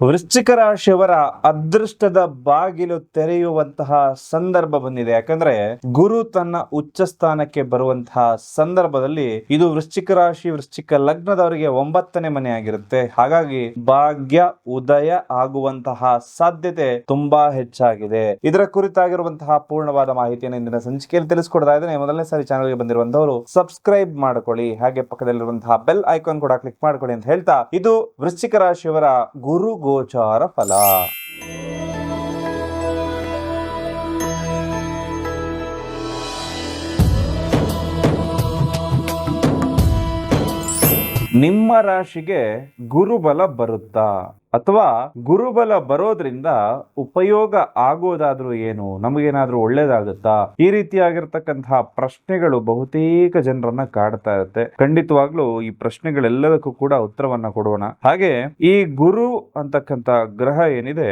ವೃಶ್ಚಿಕ ರಾಶಿಯವರ ಅದೃಷ್ಟದ ಬಾಗಿಲು ತೆರೆಯುವಂತಹ ಸಂದರ್ಭ ಬಂದಿದೆ. ಯಾಕಂದ್ರೆ ಗುರು ತನ್ನ ಉಚ್ಚ ಸ್ಥಾನಕ್ಕೆ ಬರುವಂತಹ ಸಂದರ್ಭದಲ್ಲಿ ಇದು ವೃಶ್ಚಿಕ ರಾಶಿ ವೃಶ್ಚಿಕ ಲಗ್ನದವರಿಗೆ 9ನೇ ಮನೆ ಆಗಿರುತ್ತೆ. ಹಾಗಾಗಿ ಭಾಗ್ಯ ಉದಯ ಆಗುವಂತಹ ಸಾಧ್ಯತೆ ತುಂಬಾ ಹೆಚ್ಚಾಗಿದೆ. ಇದರ ಕುರಿತಾಗಿರುವಂತಹ ಪೂರ್ಣವಾದ ಮಾಹಿತಿಯನ್ನು ಇಂದಿನ ಸಂಚಿಕೆಯಲ್ಲಿ ತಿಳಿಸ್ಕೊಡ್ತಾ ಇದ್ದೇನೆ. ಮೊದಲನೇ ಸಾರಿ ಚಾನಲ್ಗೆ ಬಂದಿರುವಂತವರು ಸಬ್ಸ್ಕ್ರೈಬ್ ಮಾಡ್ಕೊಳ್ಳಿ, ಹಾಗೆ ಪಕ್ಕದಲ್ಲಿರುವಂತಹ ಬೆಲ್ ಐಕಾನ್ ಕೂಡ ಕ್ಲಿಕ್ ಮಾಡ್ಕೊಳ್ಳಿ ಅಂತ ಹೇಳ್ತಾ, ಇದು ವೃಶ್ಚಿಕ ರಾಶಿಯವರ ಗುರು ಗೋಚಾರ ಫಲ. ನಿಮ್ಮ ರಾಶಿಗೆ ಗುರುಬಲ ಬರುತ್ತಾ ಅಥವಾ ಗುರುಬಲ ಬರೋದ್ರಿಂದ ಉಪಯೋಗ ಆಗೋದಾದ್ರೂ ಏನು, ನಮಗೇನಾದ್ರೂ ಒಳ್ಳೇದಾಗುತ್ತಾ? ಈ ರೀತಿಯಾಗಿರ್ತಕ್ಕಂತಹ ಪ್ರಶ್ನೆಗಳು ಬಹುತೇಕ ಜನರನ್ನ ಕಾಡ್ತಾ ಇರುತ್ತೆ. ಖಂಡಿತವಾಗ್ಲೂ ಈ ಪ್ರಶ್ನೆಗಳೆಲ್ಲದಕ್ಕೂ ಕೂಡ ಉತ್ತರವನ್ನ ಕೊಡೋಣ. ಹಾಗೆ ಈ ಗುರು ಅಂತಕ್ಕಂಥ ಗ್ರಹ ಏನಿದೆ,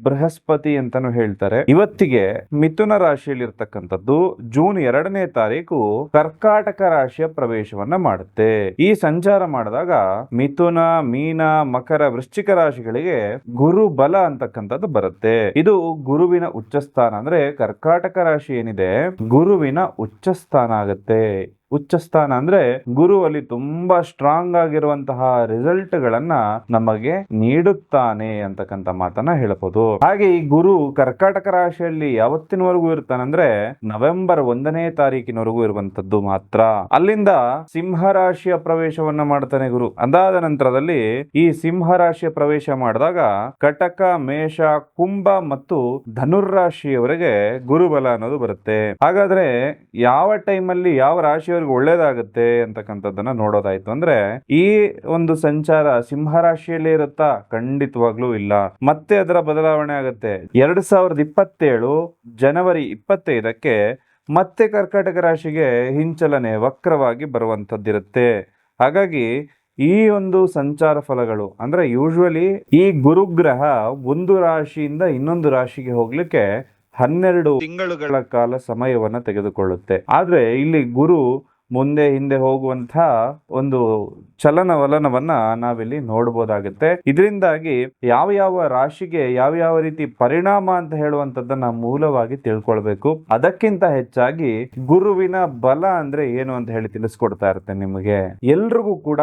ಬೃಹಸ್ಪತಿ ಅಂತಾನು ಹೇಳ್ತಾರೆ, ಇವತ್ತಿಗೆ ಮಿಥುನ ರಾಶಿಯಲ್ಲಿ ಇರ್ತಕ್ಕಂಥದ್ದು ಜೂನ್ 2ನೇ ತಾರೀಕು ಕರ್ಕಾಟಕ ರಾಶಿಯ ಪ್ರವೇಶವನ್ನ ಮಾಡುತ್ತೆ. ಈ ಸಂಚಾರ ಮಾಡಿದಾಗ ಮಿಥುನ, ಮೀನ, ಮಕರ, ವೃಶ್ಚಿಕ ರಾಶಿ ಗುರು ಬಲ ಅಂತಕ್ಕಂಥದ್ದು ಬರುತ್ತೆ. ಇದು ಗುರುವಿನ ಉಚ್ಚಸ್ಥಾನ. ಅಂದ್ರೆ ಕರ್ಕಾಟಕ ರಾಶಿ ಏನಿದೆ ಗುರುವಿನ ಉಚ್ಚಸ್ಥಾನ ಆಗುತ್ತೆ. ಉಚ್ಚಸ್ಥಾನ ಅಂದ್ರೆ ಗುರು ಅಲ್ಲಿ ತುಂಬಾ ಸ್ಟ್ರಾಂಗ್ ಆಗಿರುವಂತಹ ರಿಸಲ್ಟ್ ಗಳನ್ನ ನಮಗೆ ನೀಡುತ್ತಾನೆ ಅಂತಕ್ಕಂಥ ಮಾತನ್ನ ಹೇಳಬಹುದು. ಹಾಗೆ ಈ ಗುರು ಕರ್ಕಾಟಕ ರಾಶಿಯಲ್ಲಿ ಯಾವತ್ತಿನವರೆಗೂ ಇರ್ತಾನಂದ್ರೆ ನವೆಂಬರ್ 1ನೇ ತಾರೀಕಿನವರೆಗೂ ಇರುವಂತದ್ದು ಮಾತ್ರ. ಅಲ್ಲಿಂದ ಸಿಂಹ ರಾಶಿಯ ಪ್ರವೇಶವನ್ನ ಮಾಡ್ತಾನೆ ಗುರು. ಅದಾದ ನಂತರದಲ್ಲಿ ಈ ಸಿಂಹ ರಾಶಿಯ ಪ್ರವೇಶ ಮಾಡಿದಾಗ ಕಟಕ, ಮೇಷ, ಕುಂಭ ಮತ್ತು ಧನುರ್ರಾಶಿಯವರೆಗೆ ಗುರುಬಲ ಅನ್ನೋದು ಬರುತ್ತೆ. ಹಾಗಾದ್ರೆ ಯಾವ ಟೈಮಲ್ಲಿ ಯಾವ ರಾಶಿಯವರೆಗೆ ಒಳ್ಳೇದಾಗುತ್ತೆ ಅಂತಕ್ಕಂಥದ್ದನ್ನ ನೋಡೋದಾಯ್ತು ಅಂದ್ರೆ, ಈ ಒಂದು ಸಂಚಾರ ಸಿಂಹ ರಾಶಿಯಲ್ಲಿ ಇರುತ್ತಾ? ಖಂಡಿತವಾಗ್ಲೂ ಇಲ್ಲ. ಮತ್ತೆ ಅದರ ಬದಲಾವಣೆ ಆಗುತ್ತೆ. 2027 ಜನವರಿ 25ಕ್ಕೆ ಮತ್ತೆ ಕರ್ಕಾಟಕ ರಾಶಿಗೆ ಹಿಂಚಲನೆ ವಕ್ರವಾಗಿ ಬರುವಂತದ್ದಿರುತ್ತೆ. ಹಾಗಾಗಿ ಈ ಒಂದು ಸಂಚಾರ ಫಲಗಳು ಅಂದ್ರೆ ಯೂಶುವಲಿ ಈ ಗುರುಗ್ರಹ ಒಂದು ರಾಶಿಯಿಂದ ಇನ್ನೊಂದು ರಾಶಿಗೆ ಹೋಗ್ಲಿಕ್ಕೆ 12 ತಿಂಗಳುಗಳ ಕಾಲ ಸಮಯವನ್ನ ತೆಗೆದುಕೊಳ್ಳುತ್ತೆ. ಆದ್ರೆ ಇಲ್ಲಿ ಗುರು ಮುಂದೆ ಹಿಂದೆ ಹೋಗುವಂತ ಒಂದು ಚಲನವಲನವನ್ನ ನಾವಿಲ್ಲಿ ನೋಡಬಹುದಾಗುತ್ತೆ. ಇದರಿಂದಾಗಿ ಯಾವ ಯಾವ ರಾಶಿಗೆ ಯಾವ ರೀತಿ ಪರಿಣಾಮ ಅಂತ ಹೇಳುವಂತದ್ದನ್ನ ಮೂಲವಾಗಿ ತಿಳ್ಕೊಳ್ಬೇಕು. ಅದಕ್ಕಿಂತ ಹೆಚ್ಚಾಗಿ ಗುರುವಿನ ಬಲ ಅಂದ್ರೆ ಏನು ಅಂತ ಹೇಳಿ ತಿಳಿಸ್ಕೊಡ್ತಾ ಇರ್ತೇನೆ ನಿಮಗೆ. ಎಲ್ರಿಗೂ ಕೂಡ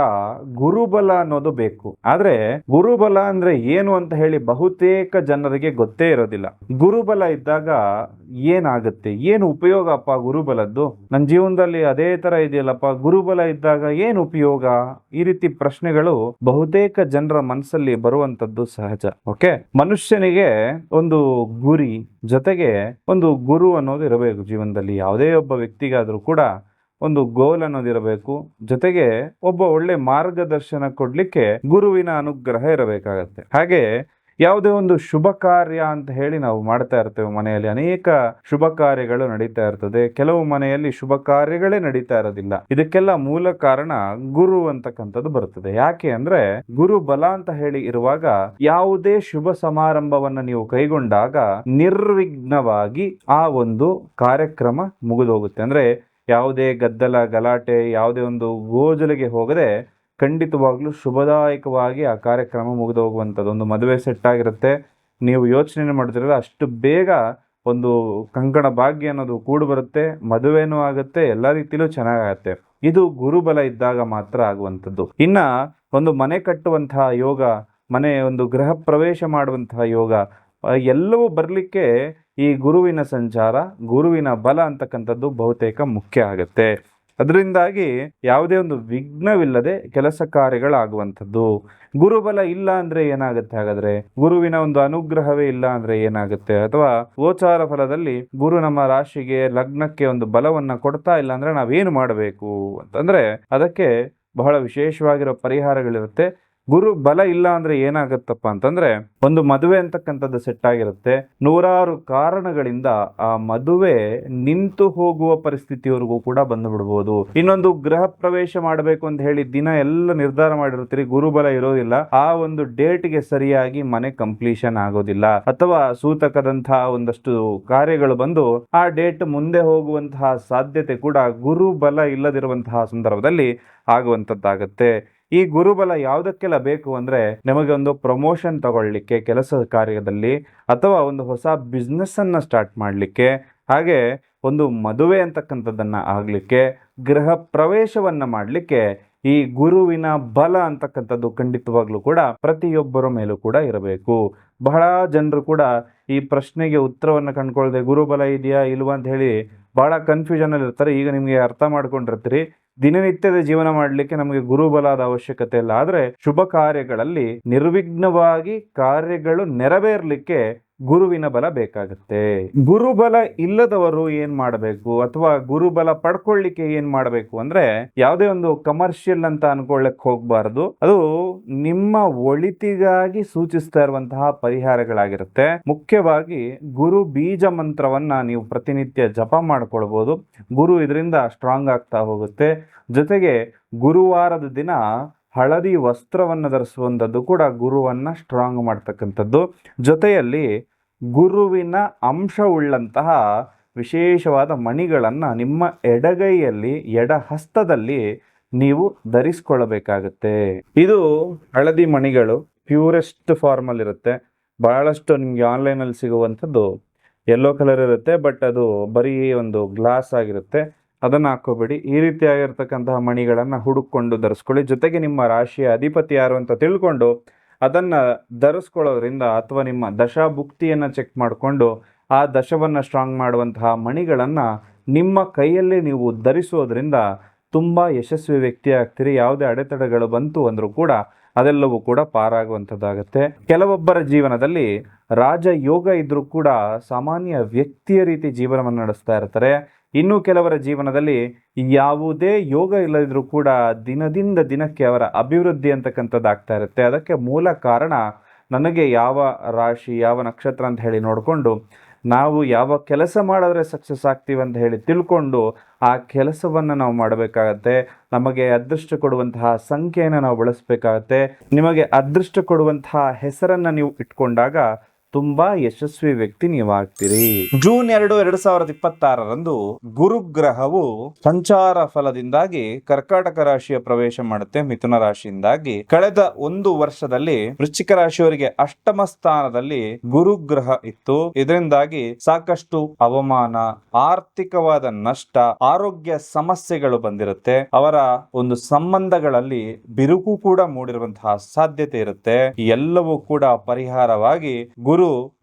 ಗುರುಬಲ ಅನ್ನೋದು ಬೇಕು. ಆದ್ರೆ ಗುರುಬಲ ಅಂದ್ರೆ ಏನು ಅಂತ ಹೇಳಿ ಬಹುತೇಕ ಜನರಿಗೆ ಗೊತ್ತೇ ಇರೋದಿಲ್ಲ. ಗುರುಬಲ ಇದ್ದಾಗ ಏನಾಗುತ್ತೆ, ಏನು ಉಪಯೋಗಪ್ಪ ಗುರುಬಲದ್ದು, ನನ್ನ ಜೀವನದಲ್ಲಿ ಅದೇ ತರ ಇದೆಯಲ್ಲಪ್ಪ, ಗುರುಬಲ ಇದ್ದಾಗ ಏನು ಉಪಯೋಗ? ಈ ರೀತಿ ಪ್ರಶ್ನೆಗಳು ಬಹುತೇಕ ಜನರ ಮನಸ್ಸಲ್ಲಿ ಬರುವಂತದ್ದು ಸಹಜ. ಓಕೆ, ಮನುಷ್ಯನಿಗೆ ಒಂದು ಗುರಿ ಜೊತೆಗೆ ಒಂದು ಗುರು ಅನ್ನೋದು ಇರಬೇಕು ಜೀವನದಲ್ಲಿ. ಯಾವುದೇ ಒಬ್ಬ ವ್ಯಕ್ತಿಗಾದ್ರೂ ಕೂಡ ಒಂದು ಗೋಲ್ ಅನ್ನೋದಿರಬೇಕು. ಜೊತೆಗೆ ಒಬ್ಬ ಒಳ್ಳೆ ಮಾರ್ಗದರ್ಶನ ಕೊಡ್ಲಿಕ್ಕೆ ಗುರುವಿನ ಅನುಗ್ರಹ ಇರಬೇಕಾಗತ್ತೆ. ಹಾಗೆ ಯಾವುದೇ ಒಂದು ಶುಭ ಕಾರ್ಯ ಅಂತ ಹೇಳಿ ನಾವು ಮಾಡ್ತಾ ಇರ್ತೇವೆ. ಮನೆಯಲ್ಲಿ ಅನೇಕ ಶುಭ ಕಾರ್ಯಗಳು ನಡೀತಾ ಇರ್ತದೆ. ಕೆಲವು ಮನೆಯಲ್ಲಿ ಶುಭ ಕಾರ್ಯಗಳೇ ನಡೀತಾ ಇರೋದಿಲ್ಲ. ಇದಕ್ಕೆಲ್ಲ ಮೂಲ ಕಾರಣ ಗುರು ಅಂತಕ್ಕಂಥದ್ದು ಬರ್ತದೆ. ಯಾಕೆ ಅಂದ್ರೆ ಗುರು ಬಲ ಅಂತ ಹೇಳಿ ಇರುವಾಗ ಯಾವುದೇ ಶುಭ ಸಮಾರಂಭವನ್ನ ನೀವು ಕೈಗೊಂಡಾಗ ನಿರ್ವಿಘ್ನವಾಗಿ ಆ ಒಂದು ಕಾರ್ಯಕ್ರಮ ಮುಗಿದೋಗುತ್ತೆ. ಅಂದ್ರೆ ಯಾವುದೇ ಗದ್ದಲ ಗಲಾಟೆ, ಯಾವುದೇ ಒಂದು ಗೋಜಲಿಗೆ ಹೋಗದೆ ಖಂಡಿತವಾಗ್ಲೂ ಶುಭದಾಯಕವಾಗಿ ಆ ಕಾರ್ಯಕ್ರಮ ಮುಗಿದು ಹೋಗುವಂಥದ್ದು. ಒಂದು ಮದುವೆ ಸೆಟ್ ಆಗಿರುತ್ತೆ, ನೀವು ಯೋಚನೆ ಮಾಡಿದ್ರೆ ಅಷ್ಟು ಬೇಗ ಒಂದು ಕಂಕಣ ಭಾಗ್ಯ ಅನ್ನೋದು ಕೂಡು ಬರುತ್ತೆ, ಮದುವೆನೂ ಆಗುತ್ತೆ, ಎಲ್ಲ ರೀತಿಲೂ ಚೆನ್ನಾಗಾಗತ್ತೆ. ಇದು ಗುರುಬಲ ಇದ್ದಾಗ ಮಾತ್ರ ಆಗುವಂಥದ್ದು. ಇನ್ನ ಒಂದು ಮನೆ ಕಟ್ಟುವಂತಹ ಯೋಗ, ಮನೆ ಒಂದು ಗೃಹ ಪ್ರವೇಶ ಮಾಡುವಂತಹ ಯೋಗ, ಎಲ್ಲವೂ ಬರಲಿಕ್ಕೆ ಈ ಗುರುವಿನ ಸಂಚಾರ, ಗುರುವಿನ ಬಲ ಅಂತಕ್ಕಂಥದ್ದು ಬಹುತೇಕ ಮುಖ್ಯ ಆಗುತ್ತೆ. ಅದರಿಂದಾಗಿ ಯಾವುದೇ ಒಂದು ವಿಘ್ನವಿಲ್ಲದೆ ಕೆಲಸ ಕಾರ್ಯಗಳಾಗುವಂಥದ್ದು. ಗುರುಬಲ ಇಲ್ಲ ಅಂದ್ರೆ ಏನಾಗುತ್ತೆ? ಹಾಗಾದ್ರೆ ಗುರುವಿನ ಒಂದು ಅನುಗ್ರಹವೇ ಇಲ್ಲ ಅಂದ್ರೆ ಏನಾಗುತ್ತೆ? ಅಥವಾ ಗೋಚಾರ ಫಲದಲ್ಲಿ ಗುರು ನಮ್ಮ ರಾಶಿಗೆ ಲಗ್ನಕ್ಕೆ ಒಂದು ಬಲವನ್ನ ಕೊಡ್ತಾ ಇಲ್ಲ ಅಂದ್ರೆ ನಾವೇನು ಮಾಡಬೇಕು ಅಂತಂದ್ರೆ ಅದಕ್ಕೆ ಬಹಳ ವಿಶೇಷವಾಗಿರೋ ಪರಿಹಾರಗಳಿರುತ್ತೆ. ಗುರು ಬಲ ಇಲ್ಲ ಅಂದ್ರೆ ಏನಾಗತ್ತಪ್ಪ ಅಂತಂದ್ರೆ, ಒಂದು ಮದುವೆ ಅಂತಕ್ಕಂಥದ್ದು ಸೆಟ್ ಆಗಿರುತ್ತೆ, ನೂರಾರು ಕಾರಣಗಳಿಂದ ಆ ಮದುವೆ ನಿಂತು ಹೋಗುವ ಪರಿಸ್ಥಿತಿವರೆಗೂ ಕೂಡ ಬಂದು ಬಿಡ್ಬೋದು. ಇನ್ನೊಂದು ಗೃಹ ಪ್ರವೇಶ ಮಾಡಬೇಕು ಅಂತ ಹೇಳಿ ದಿನ ಎಲ್ಲ ನಿರ್ಧಾರ ಮಾಡಿರ್ತೀರಿ, ಗುರುಬಲ ಇರೋದಿಲ್ಲ, ಆ ಒಂದು ಡೇಟ್ಗೆ ಸರಿಯಾಗಿ ಮನೆ ಕಂಪ್ಲೀಷನ್ ಆಗೋದಿಲ್ಲ, ಅಥವಾ ಸೂತಕದಂತಹ ಒಂದಷ್ಟು ಕಾರ್ಯಗಳು ಬಂದು ಆ ಡೇಟ್ ಮುಂದೆ ಹೋಗುವಂತಹ ಸಾಧ್ಯತೆ ಕೂಡ ಗುರು ಬಲ ಇಲ್ಲದಿರುವಂತಹ ಸಂದರ್ಭದಲ್ಲಿ ಆಗುವಂತದ್ದಾಗತ್ತೆ. ಈ ಗುರುಬಲ ಯಾವುದಕ್ಕೆಲ್ಲ ಬೇಕು ಅಂದ್ರೆ ನಿಮಗೆ ಒಂದು ಪ್ರಮೋಷನ್ ತಗೊಳ್ಳಿಕ್ಕೆ ಕೆಲಸ ಕಾರ್ಯದಲ್ಲಿ, ಅಥವಾ ಒಂದು ಹೊಸ ಬಿಸ್ನೆಸ್ ಅನ್ನ ಸ್ಟಾರ್ಟ್ ಮಾಡಲಿಕ್ಕೆ, ಹಾಗೆ ಒಂದು ಮದುವೆ ಅಂತಕ್ಕಂಥದ್ದನ್ನ ಆಗ್ಲಿಕ್ಕೆ, ಗೃಹ ಪ್ರವೇಶವನ್ನ ಮಾಡಲಿಕ್ಕೆ ಈ ಗುರುವಿನ ಬಲ ಅಂತಕ್ಕಂಥದ್ದು ಖಂಡಿತವಾಗ್ಲೂ ಕೂಡ ಪ್ರತಿಯೊಬ್ಬರ ಮೇಲೂ ಕೂಡ ಇರಬೇಕು. ಬಹಳ ಜನರು ಕೂಡ ಈ ಪ್ರಶ್ನೆಗೆ ಉತ್ತರವನ್ನು ಕಂಡುಕೊಳ್ಳದೆ ಗುರುಬಲ ಇದೆಯಾ ಇಲ್ವಾ ಅಂತ ಹೇಳಿ ಬಹಳ ಕನ್ಫ್ಯೂಷನ್ ಅಲ್ಲಿ ಇರ್ತಾರೆ. ಈಗ ನಿಮ್ಗೆ ಅರ್ಥ ಮಾಡ್ಕೊಂಡಿರ್ತೀರಿ, ದಿನನಿತ್ಯದ ಜೀವನ ಮಾಡಲಿಕ್ಕೆ ನಮಗೆ ಗುರುಬಲದ ಅವಶ್ಯಕತೆ ಇಲ್ಲ. ಆದ್ರೆ ಶುಭ ಕಾರ್ಯಗಳಲ್ಲಿ ನಿರ್ವಿಘ್ನವಾಗಿ ಕಾರ್ಯಗಳು ನೆರವೇರ್ಲಿಕ್ಕೆ ಗುರುವಿನ ಬಲ ಬೇಕಾಗುತ್ತೆ. ಗುರುಬಲ ಇಲ್ಲದವರು ಏನ್ ಮಾಡಬೇಕು, ಅಥವಾ ಗುರುಬಲ ಪಡ್ಕೊಳ್ಳಿಕ್ಕೆ ಏನ್ ಮಾಡಬೇಕು ಅಂದ್ರೆ, ಯಾವುದೇ ಒಂದು ಕಮರ್ಷಿಯಲ್ ಅಂತ ಅನ್ಕೊಳ್ಳಕ್ ಹೋಗ್ಬಾರ್ದು. ಅದು ನಿಮ್ಮ ಒಳಿತಿಗಾಗಿ ಸೂಚಿಸ್ತಾ ಇರುವಂತಹ ಪರಿಹಾರಗಳಾಗಿರುತ್ತೆ. ಮುಖ್ಯವಾಗಿ ಗುರು ಬೀಜ ಮಂತ್ರವನ್ನ ನೀವು ಪ್ರತಿನಿತ್ಯ ಜಪ ಮಾಡ್ಕೊಳ್ಬಹುದು. ಗುರು ಇದರಿಂದ ಸ್ಟ್ರಾಂಗ್ ಆಗ್ತಾ ಹೋಗುತ್ತೆ. ಜೊತೆಗೆ ಗುರುವಾರದ ದಿನ ಹಳದಿ ವಸ್ತ್ರವನ್ನು ಧರಿಸುವಂಥದ್ದು ಕೂಡ ಗುರುವನ್ನ ಸ್ಟ್ರಾಂಗ್ ಮಾಡ್ತಕ್ಕಂಥದ್ದು. ಜೊತೆಯಲ್ಲಿ ಗುರುವಿನ ಅಂಶವುಳ್ಳಂತಹ ವಿಶೇಷವಾದ ಮಣಿಗಳನ್ನು ನಿಮ್ಮ ಎಡಗೈಯಲ್ಲಿ, ಎಡ ಹಸ್ತದಲ್ಲಿ ನೀವು ಧರಿಸ್ಕೊಳ್ಬೇಕಾಗತ್ತೆ. ಇದು ಹಳದಿ ಮಣಿಗಳು ಪ್ಯೂರೆಸ್ಟ್ ಫಾರ್ಮಲ್ ಇರುತ್ತೆ. ಬಹಳಷ್ಟು ನಿಮಗೆ ಆನ್ಲೈನಲ್ಲಿ ಸಿಗುವಂಥದ್ದು ಯೆಲ್ಲೋ ಕಲರ್ ಇರುತ್ತೆ, ಬಟ್ ಅದು ಬರೀ ಒಂದು ಗ್ಲಾಸ್ ಆಗಿರುತ್ತೆ. ಅದನ್ನು ಹಾಕೋಬೇಡಿ. ಈ ರೀತಿಯಾಗಿರ್ತಕ್ಕಂತಹ ಮಣಿಗಳನ್ನು ಹುಡುಕೊಂಡು ಧರಿಸ್ಕೊಳ್ಳಿ. ಜೊತೆಗೆ ನಿಮ್ಮ ರಾಶಿಯ ಅಧಿಪತಿ ಯಾರು ಅಂತ ತಿಳ್ಕೊಂಡು ಅದನ್ನು ಧರಿಸ್ಕೊಳ್ಳೋದ್ರಿಂದ, ಅಥವಾ ನಿಮ್ಮ ದಶಾಭುಕ್ತಿಯನ್ನು ಚೆಕ್ ಮಾಡಿಕೊಂಡು ಆ ದಶವನ್ನು ಸ್ಟ್ರಾಂಗ್ ಮಾಡುವಂತಹ ಮಣಿಗಳನ್ನು ನಿಮ್ಮ ಕೈಯಲ್ಲೇ ನೀವು ಧರಿಸೋದ್ರಿಂದ ತುಂಬ ಯಶಸ್ವಿ ವ್ಯಕ್ತಿ ಆಗ್ತೀರಿ. ಯಾವುದೇ ಅಡೆತಡೆಗಳು ಬಂತು ಅಂದರೂ ಕೂಡ ಅದೆಲ್ಲವೂ ಕೂಡ ಪಾರಾಗುವಂಥದ್ದಾಗುತ್ತೆ. ಕೆಲವೊಬ್ಬರ ಜೀವನದಲ್ಲಿ ರಾಜಯೋಗ ಇದ್ರೂ ಕೂಡ ಸಾಮಾನ್ಯ ವ್ಯಕ್ತಿಯ ರೀತಿ ಜೀವನವನ್ನು ನಡೆಸ್ತಾ ಇರ್ತಾರೆ. ಇನ್ನು ಕೆಲವರ ಜೀವನದಲ್ಲಿ ಯಾವುದೇ ಯೋಗ ಇಲ್ಲದಿದ್ರೂ ಕೂಡ ದಿನದಿಂದ ದಿನಕ್ಕೆ ಅವರ ಅಭಿವೃದ್ಧಿ ಅಂತಕ್ಕಂಥದ್ದು ಆಗ್ತಾ ಇರುತ್ತೆ. ಅದಕ್ಕೆ ಮೂಲ ಕಾರಣ, ನನಗೆ ಯಾವ ರಾಶಿ, ಯಾವ ನಕ್ಷತ್ರ ಅಂತ ಹೇಳಿ ನೋಡಿಕೊಂಡು ನಾವು ಯಾವ ಕೆಲಸ ಮಾಡಿದ್ರೆ ಸಕ್ಸಸ್ ಆಗ್ತೀವಿ ಅಂತ ಹೇಳಿ ತಿಳ್ಕೊಂಡು ಆ ಕೆಲಸವನ್ನು ನಾವು ಮಾಡಬೇಕಾಗತ್ತೆ. ನಮಗೆ ಅದೃಷ್ಟ ಕೊಡುವಂತಹ ಸಂಖ್ಯೆಯನ್ನು ನಾವು ಬಳಸಬೇಕಾಗತ್ತೆ. ನಿಮಗೆ ಅದೃಷ್ಟ ಕೊಡುವಂತಹ ಹೆಸರನ್ನು ನೀವು ಇಟ್ಕೊಂಡಾಗ ತುಂಬಾ ಯಶಸ್ವಿ ವ್ಯಕ್ತಿ ನೀವಾಗ್ತೀರಿ. ಜೂನ್ 2, 2026ರಂದು ಗುರುಗ್ರಹವು ಸಂಚಾರ ಫಲದಿಂದಾಗಿ ಕರ್ಕಾಟಕ ರಾಶಿಯ ಪ್ರವೇಶ ಮಾಡುತ್ತೆ. ಮಿಥುನ ರಾಶಿಯಿಂದಾಗಿ ಕಳೆದ ಒಂದು ವರ್ಷದಲ್ಲಿ ವೃಶ್ಚಿಕ ರಾಶಿಯವರಿಗೆ ಅಷ್ಟಮ ಸ್ಥಾನದಲ್ಲಿ ಗುರುಗ್ರಹ ಇತ್ತು. ಇದರಿಂದಾಗಿ ಸಾಕಷ್ಟು ಅವಮಾನ, ಆರ್ಥಿಕವಾದ ನಷ್ಟ, ಆರೋಗ್ಯ ಸಮಸ್ಯೆಗಳು ಬಂದಿರುತ್ತೆ. ಅವರ ಒಂದು ಸಂಬಂಧಗಳಲ್ಲಿ ಬಿರುಕು ಕೂಡ ಮೂಡಿರುವಂತಹ ಸಾಧ್ಯತೆ ಇರುತ್ತೆ. ಎಲ್ಲವೂ ಕೂಡ ಪರಿಹಾರವಾಗಿ ಗುರು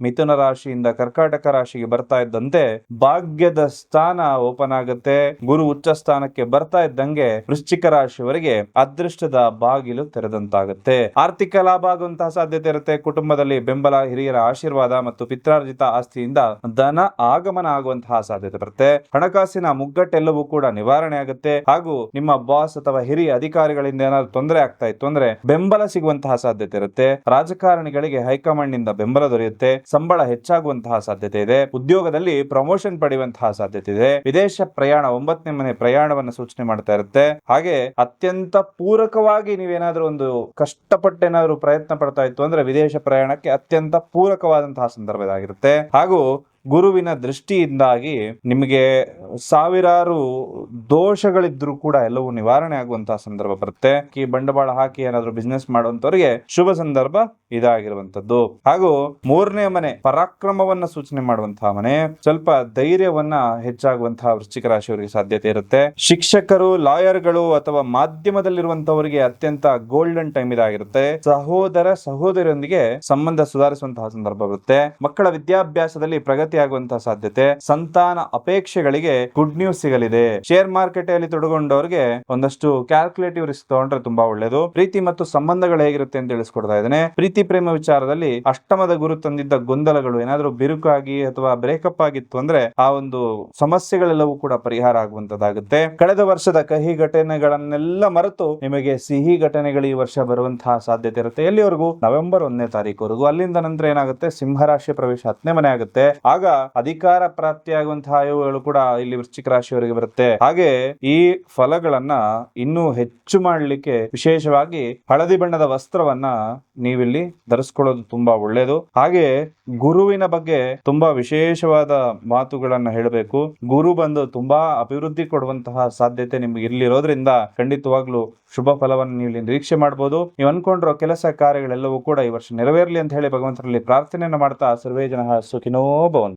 ಮಿಥುನ ರಾಶಿಯಿಂದ ಕರ್ಕಾಟಕ ರಾಶಿಗೆ ಬರ್ತಾ ಇದ್ದಂತೆ ಭಾಗ್ಯದ ಸ್ಥಾನ ಓಪನ್ ಆಗುತ್ತೆ. ಗುರು ಉಚ್ಚ ಸ್ಥಾನಕ್ಕೆ ಬರ್ತಾ ಇದ್ದಂಗೆ ವೃಶ್ಚಿಕ ರಾಶಿಯವರಿಗೆ ಅದೃಷ್ಟದ ಬಾಗಿಲು ತೆರೆದಂತಾಗುತ್ತೆ. ಆರ್ಥಿಕ ಲಾಭ ಆಗುವಂತಹ ಸಾಧ್ಯತೆ ಇರುತ್ತೆ. ಕುಟುಂಬದಲ್ಲಿ ಬೆಂಬಲ, ಹಿರಿಯರ ಆಶೀರ್ವಾದ ಮತ್ತು ಪಿತ್ರಾರ್ಜಿತ ಆಸ್ತಿಯಿಂದ ಧನ ಆಗಮನ ಆಗುವಂತಹ ಸಾಧ್ಯತೆ ಬರುತ್ತೆ. ಹಣಕಾಸಿನ ಮುಗ್ಗಟ್ಟೆಲ್ಲವೂ ಕೂಡ ನಿವಾರಣೆ ಆಗುತ್ತೆ. ಹಾಗೂ ನಿಮ್ಮ ಬಾಸ್ ಅಥವಾ ಹಿರಿಯ ಅಧಿಕಾರಿಗಳಿಂದ ಏನಾದ್ರು ತೊಂದರೆ ಆಗ್ತಾ ಇತ್ತು ಅಂದ್ರೆ ಬೆಂಬಲ ಸಿಗುವಂತಹ ಸಾಧ್ಯತೆ ಇರುತ್ತೆ. ರಾಜಕಾರಣಿಗಳಿಗೆ ಹೈಕಮಾಂಡ್ ನಿಂದ ಬೆಂಬಲ ದೊರೆಯುತ್ತೆ. ಸಂಬಳ ಹೆಚ್ಚಾಗುವಂತಹ ಸಾಧ್ಯತೆ ಇದೆ. ಉದ್ಯೋಗದಲ್ಲಿ ಪ್ರಮೋಷನ್ ಪಡೆಯುವಂತಹ ಸಾಧ್ಯತೆ ಇದೆ. ವಿದೇಶ ಪ್ರಯಾಣ, 9ನೇ ಮನೆ ಪ್ರಯಾಣವನ್ನು ಸೂಚನೆ ಮಾಡ್ತಾ ಇರುತ್ತೆ. ಹಾಗೆ ಅತ್ಯಂತ ಪೂರಕವಾಗಿ ನೀವೇನಾದ್ರೂ ಒಂದು ಕಷ್ಟಪಟ್ಟೇನಾದ್ರೂ ಪ್ರಯತ್ನ ಪಡ್ತಾ ಇತ್ತು ಅಂದ್ರೆ ವಿದೇಶ ಪ್ರಯಾಣಕ್ಕೆ ಅತ್ಯಂತ ಪೂರಕವಾದಂತಹ ಸಂದರ್ಭ ಇದಾಗಿರುತ್ತೆ. ಹಾಗೂ ಗುರುವಿನ ದೃಷ್ಟಿಯಿಂದಾಗಿ ನಿಮಗೆ ಸಾವಿರಾರು ದೋಷಗಳಿದ್ರೂ ಕೂಡ ಎಲ್ಲವೂ ನಿವಾರಣೆ ಆಗುವಂತಹ ಸಂದರ್ಭ ಬರುತ್ತೆ. ಈ ಬಂಡವಾಳ ಹಾಕಿ ಏನಾದ್ರೂ ಬಿಸ್ನೆಸ್ ಮಾಡುವಂತವರಿಗೆ ಶುಭ ಸಂದರ್ಭ ಇದಾಗಿರುವಂತದ್ದು. ಹಾಗೂ 3ನೇ ಮನೆ ಪರಾಕ್ರಮವನ್ನ ಸೂಚನೆ ಮಾಡುವಂತಹ ಮನೆ. ಸ್ವಲ್ಪ ಧೈರ್ಯವನ್ನ ಹೆಚ್ಚಾಗುವಂತಹ ವೃಶ್ಚಿಕ ರಾಶಿಯವರಿಗೆ ಸಾಧ್ಯತೆ ಇರುತ್ತೆ. ಶಿಕ್ಷಕರು, ಲಾಯರ್ಗಳು ಅಥವಾ ಮಾಧ್ಯಮದಲ್ಲಿರುವಂತವರಿಗೆ ಅತ್ಯಂತ ಗೋಲ್ಡನ್ ಟೈಮ್ ಇದಾಗಿರುತ್ತೆ. ಸಹೋದರ ಸಹೋದರಿಯೊಂದಿಗೆ ಸಂಬಂಧ ಸುಧಾರಿಸುವಂತಹ ಸಂದರ್ಭ ಬರುತ್ತೆ. ಮಕ್ಕಳ ವಿದ್ಯಾಭ್ಯಾಸದಲ್ಲಿ ಪ್ರಗತಿ ಆಗುವಂತಹ ಸಾಧ್ಯತೆ. ಸಂತಾನ ಅಪೇಕ್ಷೆಗಳಿಗೆ ಗುಡ್ ನ್ಯೂಸ್ ಸಿಗಲಿದೆ. ಶೇರ್ ಮಾರ್ಕೆಟ್ ಅಲ್ಲಿ ತೊಡಗೊಂಡವರಿಗೆ ಒಂದಷ್ಟು ಕ್ಯಾಲ್ಕುಲೇಟಿವ್ ರಿಸ್ಕ್ ತಗೊಂಡ್ರೆ ತುಂಬಾ ಒಳ್ಳೆಯದು. ಪ್ರೀತಿ ಮತ್ತು ಸಂಬಂಧಗಳು ಹೇಗಿರುತ್ತೆ ಅಂತ ತಿಳಿಸ್ಕೊಡ್ತಾ ಇದ್ದೇನೆ. ಪ್ರೀತಿ ಪ್ರೇಮ ವಿಚಾರದಲ್ಲಿ ಅಷ್ಟಮದ ಗುರು ತಂದಿದ್ದ ಗೊಂದಲಗಳು ಏನಾದ್ರೂ ಬಿರುಕಾಗಿ ಅಥವಾ ಬ್ರೇಕಪ್ ಆಗಿತ್ತು ಅಂದ್ರೆ ಆ ಒಂದು ಸಮಸ್ಯೆಗಳೆಲ್ಲವೂ ಕೂಡ ಪರಿಹಾರ ಆಗುವಂತದ್ದಾಗುತ್ತೆ. ಕಳೆದ ವರ್ಷದ ಕಹಿ ಘಟನೆಗಳನ್ನೆಲ್ಲ ಮರೆತು ನಿಮಗೆ ಸಿಹಿ ಘಟನೆಗಳು ಈ ವರ್ಷ ಬರುವಂತಹ ಸಾಧ್ಯತೆ ಇರುತ್ತೆ. ಎಲ್ಲಿವರೆಗೂ? ನವೆಂಬರ್ 1ನೇ ತಾರೀಕುವರೆಗೂ. ಅಲ್ಲಿಂದ ನಂತರ ಏನಾಗುತ್ತೆ? ಸಿಂಹರಾಶಿ ಪ್ರವೇಶ 10ನೇ ಮನೆ ಆಗುತ್ತೆ. ಆಗ ಅಧಿಕಾರ ಪ್ರಾಪ್ತಿಯಾಗುವಂತಹ ಯೋಗಗಳು ಕೂಡ ಇಲ್ಲಿ ವೃಶ್ಚಿಕ ರಾಶಿಯವರಿಗೆ ಬರುತ್ತೆ. ಹಾಗೆ ಈ ಫಲಗಳನ್ನ ಇನ್ನೂ ಹೆಚ್ಚು ಮಾಡಲಿಕ್ಕೆ ವಿಶೇಷವಾಗಿ ಹಳದಿ ಬಣ್ಣದ ವಸ್ತ್ರವನ್ನ ನೀವಿಲ್ಲಿ ಧರಿಸ್ಕೊಳ್ಳೋದು ತುಂಬಾ ಒಳ್ಳೆಯದು. ಹಾಗೆ ಗುರುವಿನ ಬಗ್ಗೆ ತುಂಬಾ ವಿಶೇಷವಾದ ಮಾತುಗಳನ್ನ ಹೇಳಬೇಕು. ಗುರು ಬಂದು ತುಂಬಾ ಅಭಿವೃದ್ಧಿ ಕೊಡುವಂತಹ ಸಾಧ್ಯತೆ ನಿಮ್ಗೆ ಇಲ್ಲಿರೋದ್ರಿಂದ ಖಂಡಿತವಾಗ್ಲೂ ಶುಭ ಫಲವನ್ನು ನೀವು ನಿರೀಕ್ಷೆ ಮಾಡಬಹುದು. ನೀವು ಅನ್ಕೊಂಡಿರೋ ಕೆಲಸ ಕಾರ್ಯಗಳೆಲ್ಲವೂ ಕೂಡ ಈ ವರ್ಷ ನೆರವೇರಲಿ ಅಂತ ಹೇಳಿ ಭಗವಂತರಲ್ಲಿ ಪ್ರಾರ್ಥನೆಯನ್ನ ಮಾಡ್ತಾ ಸರ್ವೇ ಜನಃ ಸುಖಿನೋ ಭವಂತು.